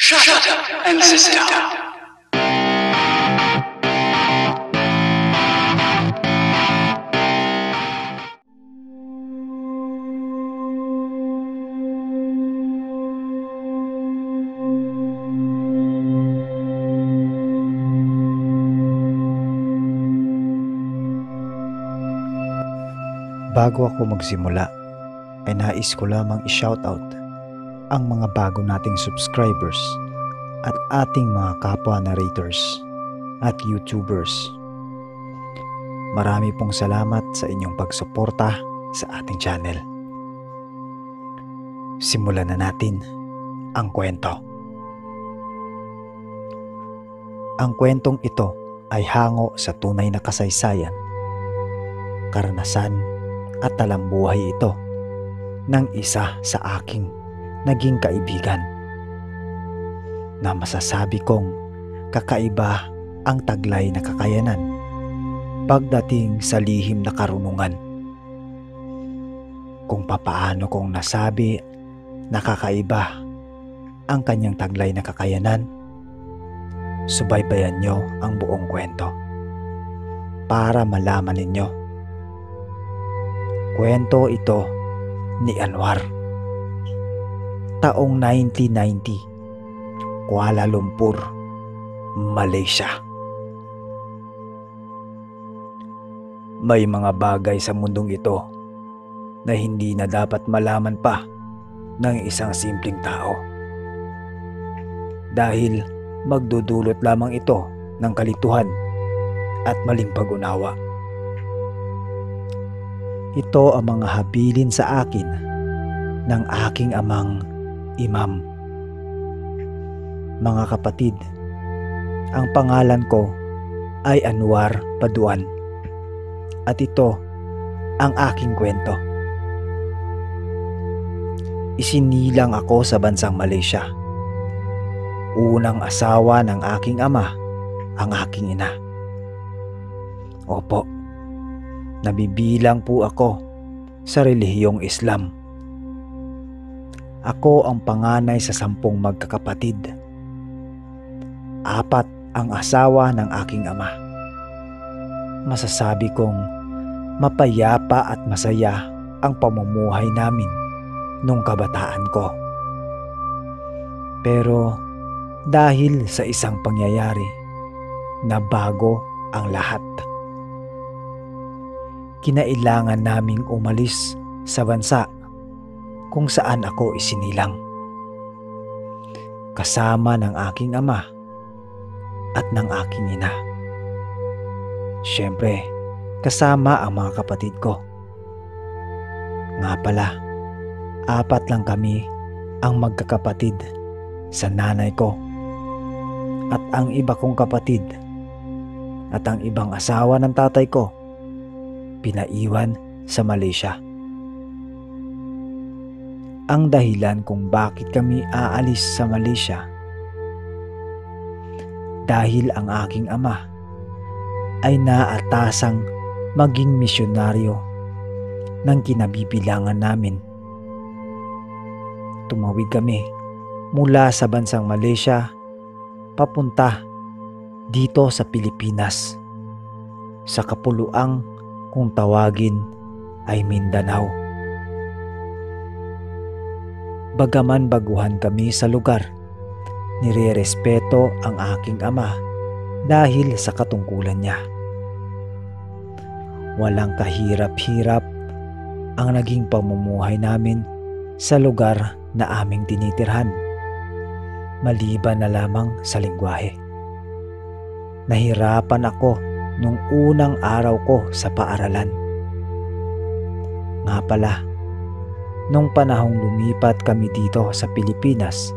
Shut up and sit down. Bago ako magsimula, ay nais ko lamang i-shoutout ang mga bago nating subscribers at ating mga kapwa narrators at YouTubers. Marami pong salamat sa inyong pagsuporta sa ating channel. Simulan na natin ang kwento. Ang kwentong ito ay hango sa tunay na kasaysayan, karanasan at talambuhay ito ng isa sa aking naging kaibigan na masasabi kong kakaiba ang taglay na kakayanan pagdating sa lihim na karunungan. Kung papaano kong nasabi na kakaiba ang kanyang taglay na kakayanan, subaybayan nyo ang buong kwento para malaman ninyo. Kwento ito ni Anwar. Taong 1990, Kuala Lumpur, Malaysia. May mga bagay sa mundong ito na hindi na dapat malaman pa ng isang simpleng tao. Dahil magdudulot lamang ito ng kalituhan at maling pag-unawa. Ito ang mga habilin sa akin ng aking amang imam. Mga kapatid, ang pangalan ko ay Anwar Paduan at ito ang aking kwento. Isinilang ako sa bansang Malaysia. Unang asawa ng aking ama ang aking ina. Opo, nabibilang po ako sa relihiyong Islam. Ako ang panganay sa 10 magkakapatid. 4 ang asawa ng aking ama. Masasabi kong mapayapa at masaya ang pamumuhay namin nung kabataan ko. Pero dahil sa isang pangyayari, nabago ang lahat. Kinailangan naming umalis sa bansa kung saan ako isinilang, kasama ng aking ama at ng aking ina. Siyempre, kasama ang mga kapatid ko. Nga pala, 4 lang kami ang magkakapatid sa nanay ko at ang iba kong kapatid at ang ibang asawa ng tatay ko pinaiwan sa Malaysia. Ang dahilan kung bakit kami aalis sa Malaysia, dahil ang aking ama ay naatasang maging misyonaryo ng kinabibilangan namin. Tumawid kami mula sa bansang Malaysia papunta dito sa Pilipinas, sa kapuluang kung tawagin ay Mindanao. Bagaman baguhan kami sa lugar, nirerespeto ang aking ama dahil sa katungkulan niya. Walang kahirap-hirap ang naging pamumuhay namin sa lugar na aming tinitirhan, maliban na lamang sa lengguwahe. Nahirapan ako nung unang araw ko sa paaralan. Nga pala, nung panahong lumipat kami dito sa Pilipinas,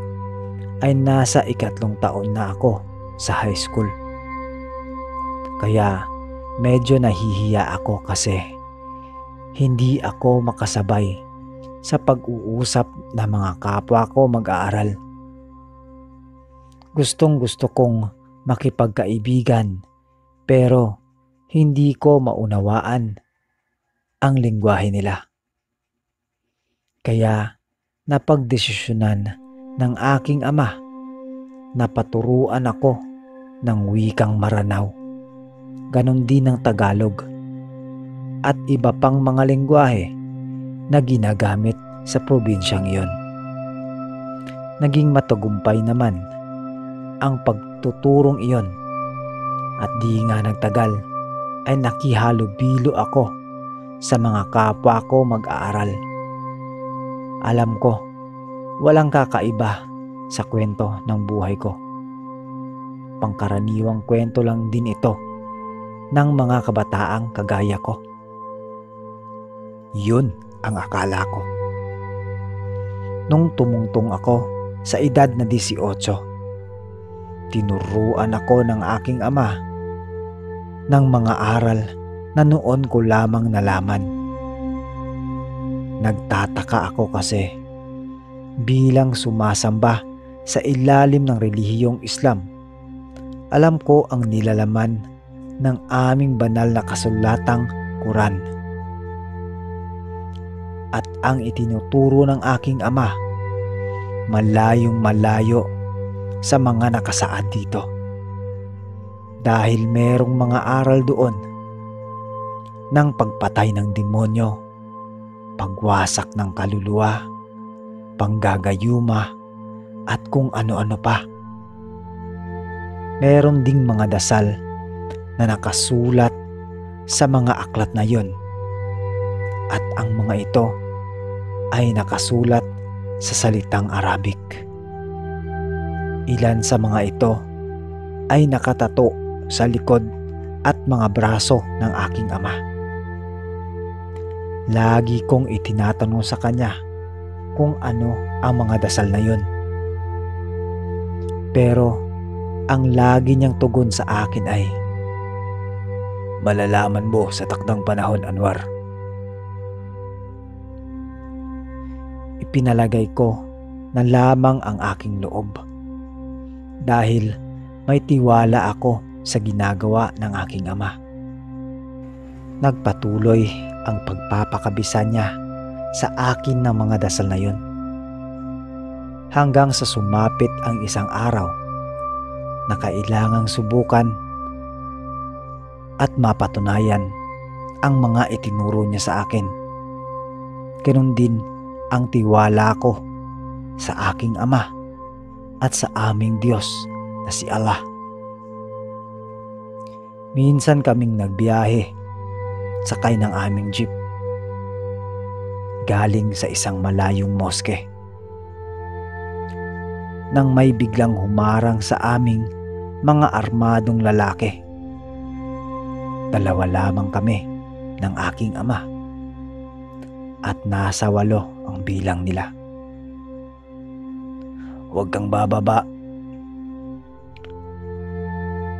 ay nasa 3 taon na ako sa high school. Kaya medyo nahihiya ako kasi hindi ako makasabay sa pag-uusap ng mga kapwa ko mag-aaral. Gustong-gusto kong makipagkaibigan pero hindi ko maunawaan ang lengguwahe nila. Kaya napagdesisyonan ng aking ama Napaturuan ako ng wikang Maranao, ganon din ng Tagalog, at iba pang mga lengguwahe na ginagamit sa probinsyang iyon. Naging matagumpay naman ang pagtuturong iyon at di nga nagtagal ay nakihalubilo ako sa mga kapwa ko mag-aaral. Alam ko, walang kakaiba sa kwento ng buhay ko. Pangkaraniwang kwento lang din ito ng mga kabataang kagaya ko. Yun ang akala ko. Nung tumungtong ako sa edad na 18, tinuruan ako ng aking ama ng mga aral na noon ko lamang nalaman. Nagtataka ako kasi bilang sumasamba sa ilalim ng relihiyong Islam, alam ko ang nilalaman ng aming banal na kasulatang Quran. At ang itinuturo ng aking ama, malayong malayo sa mga nakasaad dito. Dahil merong mga aral doon ng pagpatay ng demonyo, pagwasak ng kaluluwa, panggagayuma, at kung ano-ano pa. Meron ding mga dasal na nakasulat sa mga aklat na yon, at ang mga ito ay nakasulat sa salitang Arabic. Ilan sa mga ito ay nakatato sa likod at mga braso ng aking ama. Lagi kong itinatanong sa kanya kung ano ang mga dasal na yon. Pero ang lagi niyang tugon sa akin ay, "Malalaman mo sa takdang panahon, Anwar." Ipinalagay ko na lamang ang aking loob dahil may tiwala ako sa ginagawa ng aking ama. Nagpatuloy ang pagpapakabisa niya sa akin ng mga dasal na yun, hanggang sa sumapit ang isang araw na kailangang subukan at mapatunayan ang mga itinuro niya sa akin. Ganun din ang tiwala ko sa aking ama at sa aming Diyos na si Allah. Minsan kaming nagbiyahe sakay ng aming jeep galing sa isang malayong moske, nang may biglang humarang sa aming mga armadong lalaki. Dalawa lamang kami ng aking ama at nasa 8 ang bilang nila. "Huwag kang bababa.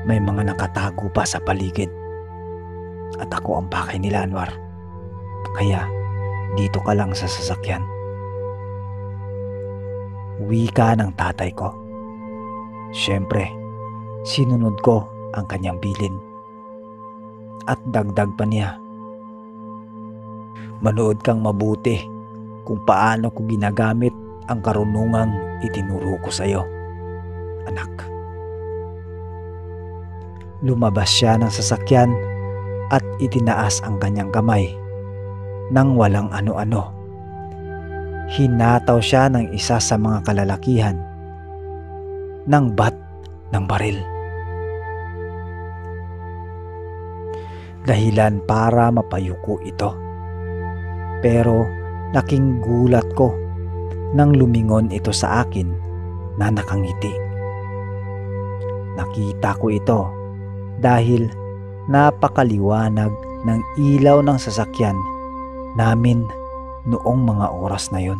May mga nakatago pa sa paligid at ako ang pakay nila, Anwar. Kaya dito ka lang sa sasakyan." Wika ng tatay ko. Siyempre, sinunod ko ang kanyang bilin. At dagdag pa niya, "Manood kang mabuti kung paano ko ginagamit ang karunungang itinuro ko sa iyo, anak." Lumabas siya ng sasakyan at itinaas ang kanyang kamay nang walang ano-ano. Hinataw siya ng isa sa mga kalalakihan ng bat ng baril. Dahilan para mapayuko ito. Pero laking gulat ko nang lumingon ito sa akin na nakangiti. Nakita ko ito dahil napakaliwanag ng ilaw ng sasakyan namin noong mga oras na yon.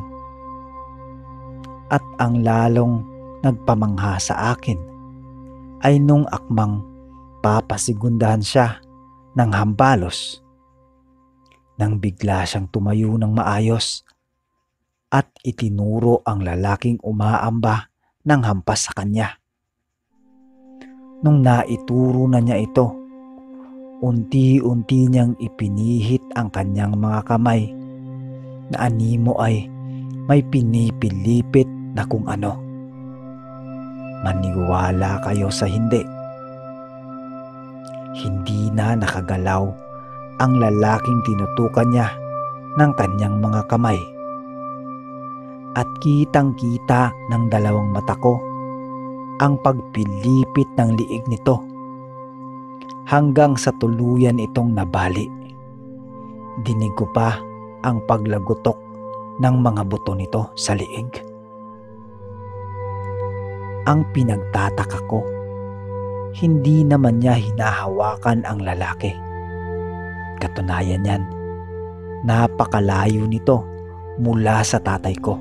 At ang lalong nagpamangha sa akin ay nung akmang papasigundahan siya ng hambalos, nang bigla siyang tumayo ng maayos at itinuro ang lalaking umaamba ng hampas sa kanya. Nung naituro na niya ito, unti-unti niyang ipinihit ang kanyang mga kamay na animo ay may pinipilipit na kung ano. Maniwala kayo sa hindi. Hindi na nakagalaw ang lalaking tinutukan niya ng kanyang mga kamay. At kitang-kita ng dalawang mata ko ang pagpilipit ng liig nito hanggang sa tuluyan itong nabali. Dinig ko pa ang paglagutok ng mga buto nito sa liig. Ang pinagtataka ko, hindi naman niya hinahawakan ang lalaki. Katunayan yan, napakalayo nito mula sa tatay ko.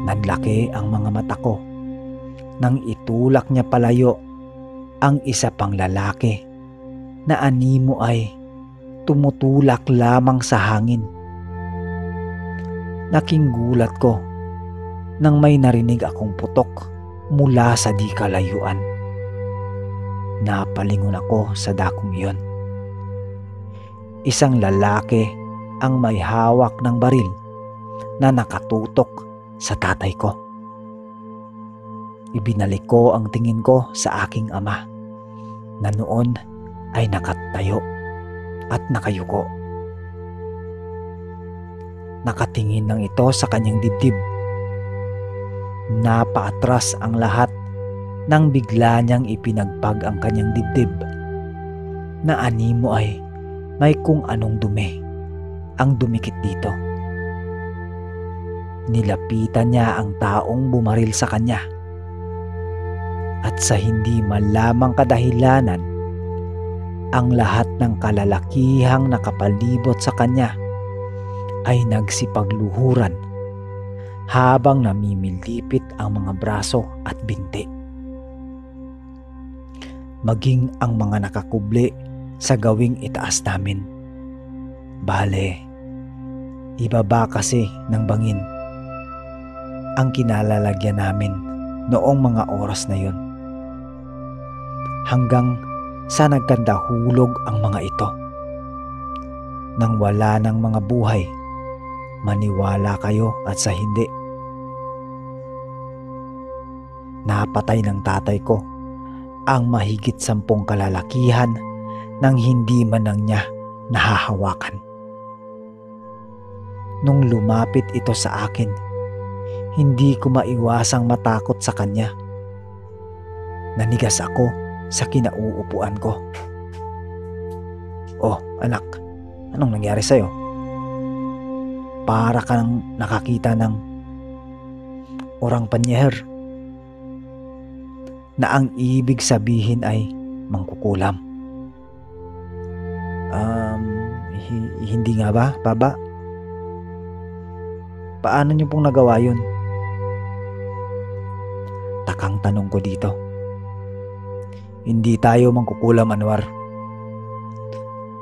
Nanlaki ang mga mata ko nang itulak niya palayo ang isa pang lalaki na animo ay tumutulak lamang sa hangin. Naking gulat ko nang may narinig akong putok mula sa di kalayuan. Napalingon ako sa dakong iyon. Isang lalaki ang may hawak ng baril na nakatutok sa tatay ko. Ibinalik ko ang tingin ko sa aking ama na noon ay nakatayo at nakayuko. Nakatingin lang ito sa kanyang dibdib. Napaatras ang lahat nang bigla niyang ipinagpag ang kanyang dibdib na animo ay may kung anong dumi ang dumikit dito. Nilapitan niya ang taong bumaril sa kanya at sa hindi malamang kadahilanan ang lahat ng kalalakihang nakapalibot sa kanya ay nagsipagluhuran habang namimilipit ang mga braso at binti. Maging ang mga nakakubli sa gawing itaas namin. Bale, ibaba kasi ng bangin ang kinalalagyan namin noong mga oras na yun. Hanggang sa nagkanda hulog ang mga ito. Nang wala ng mga buhay, maniwala kayo at sa hindi. Napatay ng tatay ko ang mahigit 10 kalalakihan nang hindi man lang niya nahahawakan. Nung lumapit ito sa akin, hindi ko maiwasang matakot sa kanya. Nanigas ako sa kinauupuan ko. "Oh, anak, anong nangyari sa'yo? Para kang nakakita ng orang panyeher," na ang ibig sabihin ay mangkukulam. Hindi nga ba, Baba? Paano niyo pong nagawa yun? Takang tanong ko dito. Hindi tayo mangkukulam, Anwar.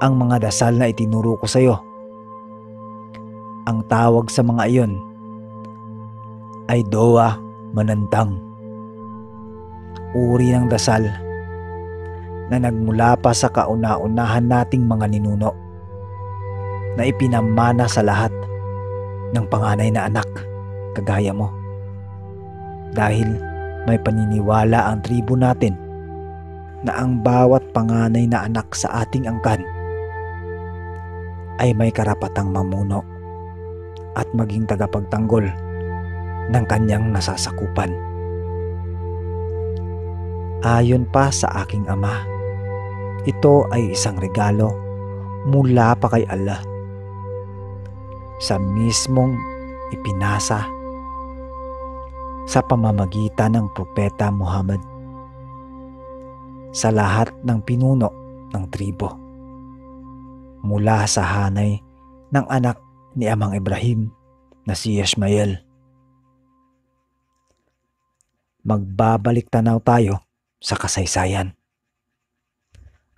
Ang mga dasal na itinuro ko sa iyo, ang tawag sa mga iyon ay Doa Manantang. Uri ng dasal na nagmula pa sa kauna-unahan nating mga ninuno na ipinamana sa lahat ng panganay na anak kagaya mo. Dahil may paniniwala ang tribo natin na ang bawat panganay na anak sa ating angkan ay may karapatang mamuno at maging tagapagtanggol ng kanyang nasasakupan. Ayon pa sa aking ama, ito ay isang regalo mula pa kay Allah sa mismong ipinasa sa pamamagitan ng Propeta Muhammad sa lahat ng pinuno ng tribo mula sa hanay ng anak ni Amang Ibrahim na si Ishmael. Magbabalik tanaw tayo sa kasaysayan.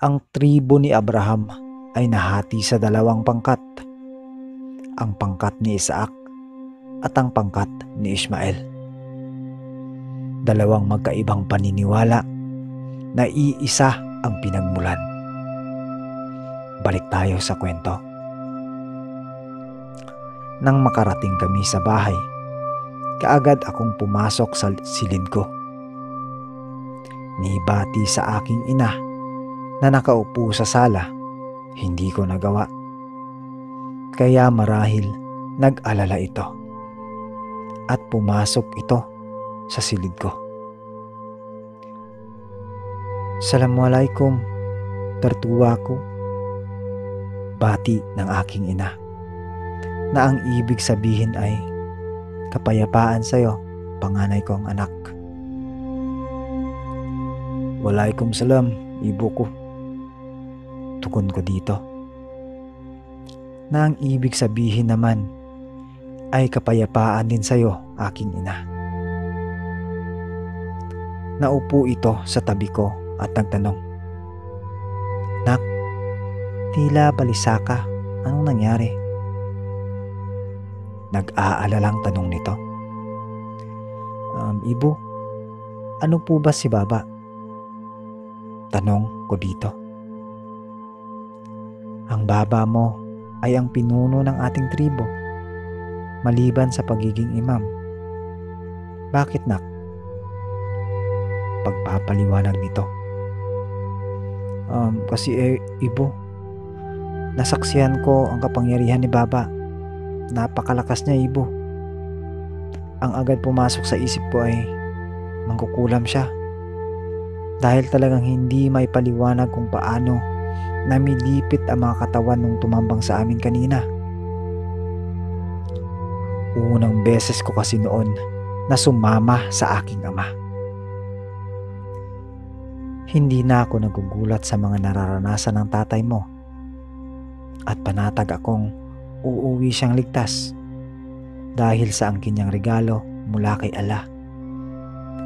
Ang tribo ni Abraham ay nahati sa 2 pangkat, ang pangkat ni Isaac at ang pangkat ni Ishmael. 2 magkaibang paniniwala na iisa ang pinagmulan. Balik tayo sa kwento. Nang makarating kami sa bahay, kaagad akong pumasok sa silid ko nibati sa aking ina na nakaupo sa sala. Hindi ko nagawa. Kaya marahil nag-alala ito at pumasok ito sa silid ko. "Assalamualaikum, tertua ko," bati ng aking ina, na ang ibig sabihin ay kapayapaan sa'yo, panganay kong anak. "Waalaikumsalam, ibu ko," tugon ko dito, na ang ibig sabihin naman ay kapayapaan din sa'yo, aking ina. Naupo ito sa tabi ko at nagtanong, "Nak, tila balisa ka. Anong nangyari?" Nag-aalalang tanong nito. "Ibu, ano po ba si Baba?" Tanong ko dito. "Ang Baba mo ay ang pinuno ng ating tribo, maliban sa pagiging imam." "Bakit, nak?" Pagpapaliwanag nito. Kasi Ibu, nasaksihan ko ang kapangyarihan ni Baba. Napakalakas niya, Ibu. Ang agad pumasok sa isip ko ay mangkukulam siya. Dahil talagang hindi may paliwanag kung paano namilipit ang mga katawan nung tumambang sa amin kanina. Unang beses ko kasi noon na sumama sa aking ama. Hindi na ako nagugulat sa mga nararanasan ng tatay mo at panatag akong uuwi siyang ligtas dahil sa angkin niyang regalo mula kay Allah.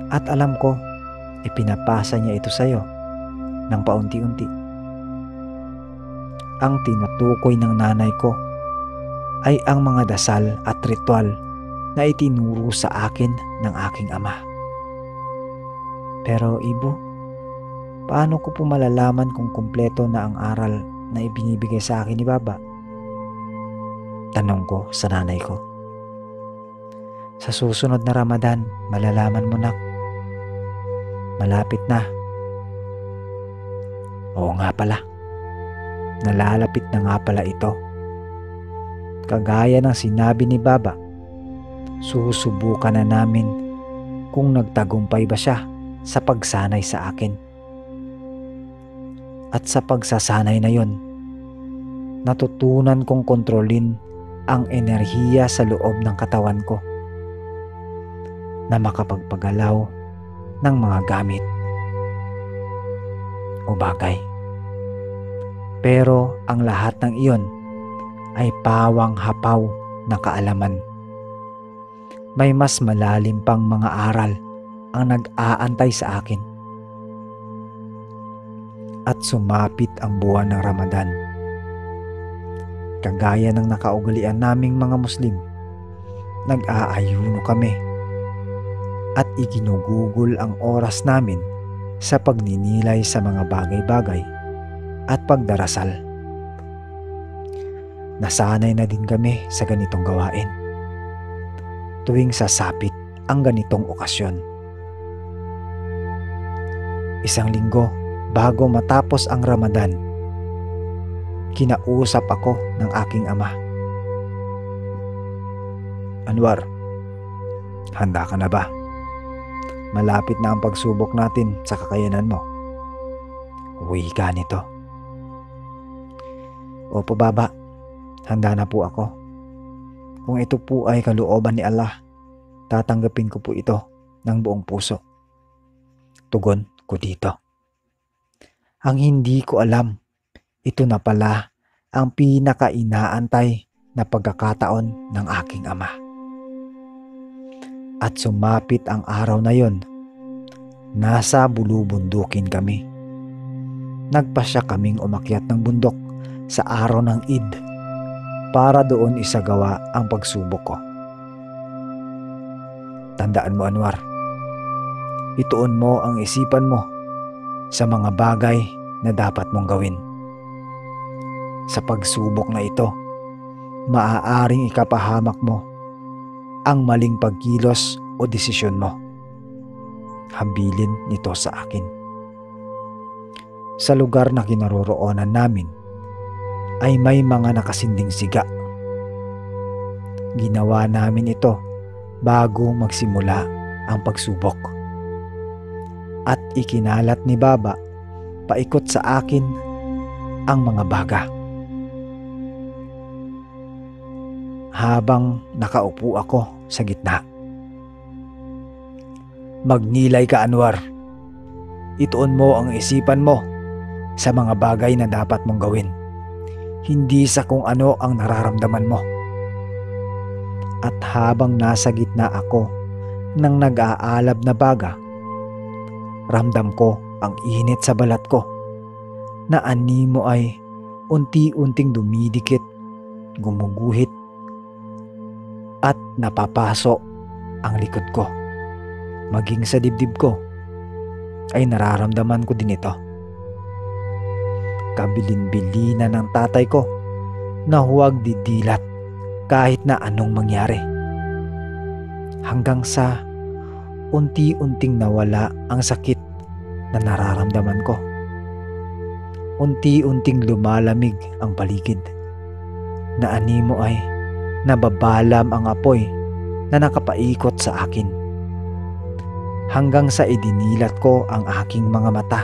At alam ko, ipinapasa niya ito sa iyo ng paunti-unti. Ang tinutukoy ng nanay ko ay ang mga dasal at ritual na itinuro sa akin ng aking ama. Pero Ibu, paano ko po malalaman kung kumpleto na ang aral na ibinibigay sa akin ni Baba? Tanong ko sa nanay ko. Sa susunod na Ramadan, malalaman mo, nak. Malapit na. Oo nga pala. Nalalapit na nga pala ito. Kagaya ng sinabi ni Baba, susubukan na namin kung nagtagumpay ba siya sa pagsanay sa akin. At sa pagsasanay na yon, natutunan kong kontrolin ang enerhiya sa loob ng katawan ko na makapagpagalaw ng mga gamit o bagay. Pero ang lahat ng iyon ay pawang hapaw na kaalaman. May mas malalim pang mga aral ang nag-aantay sa akin. At sumapit ang buwan ng Ramadan. Kagaya ng nakaugalian naming mga Muslim, nag-aayuno kami at iginugugol ang oras namin sa pagninilay sa mga bagay-bagay at pagdarasal. Nasanay na din kami sa ganitong gawain tuwing sasapit ang ganitong okasyon. Isang linggo bago matapos ang Ramadan, kinausap ako ng aking ama. "Anwar, handa ka na ba? Malapit na ang pagsubok natin sa kakayanan mo." Wika nito. "Opo, Baba, handa na po ako. Kung ito po ay kalooban ni Allah, tatanggapin ko po ito ng buong puso." Tugon ko dito. Ang hindi ko alam, ito na pala ang pinaka-inaantay na pagkakataon ng aking ama. At sumapit ang araw na yon. Nasa bulubundukin kami. Nagpasya kaming umakyat ng bundok sa araw ng Eid para doon isagawa ang pagsubok ko. Tandaan mo, Anwar, ituon mo ang isipan mo sa mga bagay na dapat mong gawin. Sa pagsubok na ito, maaaring ikapahamak mo ang maling pagkilos o desisyon mo. Habilin nito sa akin. sa lugar na kinaroroonan namin ay may mga nakasinding siga. Ginawa namin ito bago magsimula ang pagsubok. At ikinalat ni Baba paikot sa akin ang mga baga. Habang nakaupo ako sa gitna. Magnilay ka, Anwar. Ituon mo ang isipan mo sa mga bagay na dapat mong gawin, hindi sa kung ano ang nararamdaman mo. At habang nasa gitna ako ng nag-aalab na baga, ramdam ko ang init sa balat ko na animo ay unti-unting dumidikit, gumuguhit at napapaso ang likod ko. Maging sa dibdib ko ay nararamdaman ko din ito. Kabilin-bilina ng tatay ko na huwag didilat kahit na anong mangyari. Hanggang sa unti-unting nawala ang sakit na nararamdaman ko. Unti-unting lumalamig ang paligid. Na animo ay nababalam ang apoy na nakapaikot sa akin. Hanggang sa idinilat ko ang aking mga mata.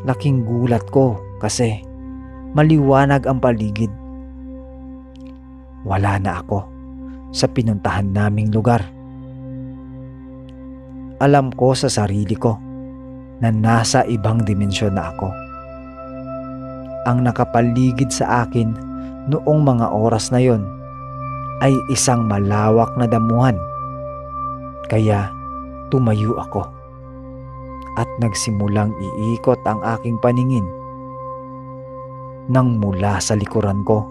Laking gulat ko kasi maliwanag ang paligid. Wala na ako sa pinuntahan naming lugar. Alam ko sa sarili ko na nasa ibang dimensyon na ako. Ang nakapaligid sa akin noong mga oras na yon ay isang malawak na damuhan. Kaya tumayo ako at nagsimulang iikot ang aking paningin. Nang mula sa likuran ko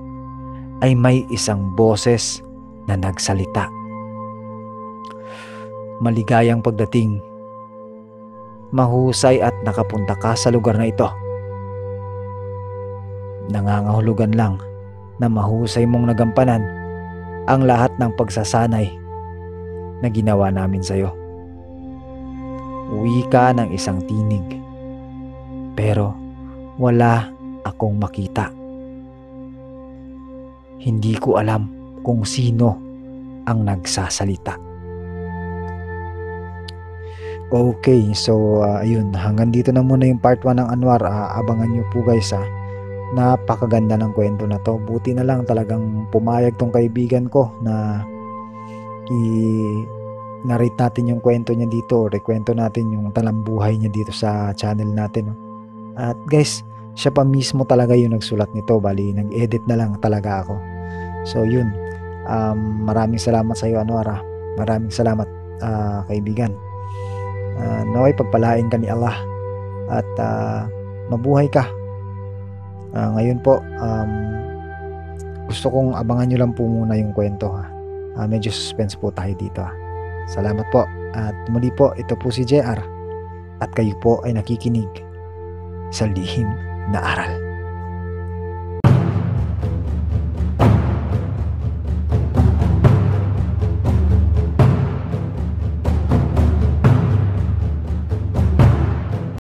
ay may isang boses na nagsalita. Maligayang pagdating. Mahusay at nakapunta ka sa lugar na ito. Nangangahulugan lang na mahusay mong nagampanan ang lahat ng pagsasanay na ginawa namin sa iyo. Wika ng isang tinig. Pero wala akong makita. Hindi ko alam kung sino ang nagsasalita. Okay, so ayun, hanggang dito na muna yung part 1 ng Anwar. Abangan nyo po guys. Napakaganda ng kwento na to. Buti na lang talagang pumayag tong kaibigan ko na i-narrate natin yung kwento niya dito, or ikwento natin yung talambuhay niya dito sa channel natin. At guys, siya pa mismo talaga yung nagsulat nito. Bali, nag-edit na lang talaga ako. So yun, maraming salamat sa iyo, Anwar. Maraming salamat, kaibigan. Naway pagpalain ka ni Allah at mabuhay ka. Ngayon po, gusto kong abangan nyo lang po muna yung kwento. Medyo suspense po tayo dito. Salamat po. At muli po, ito po si JR at kayo po ay nakikinig sa Lihim na Aral.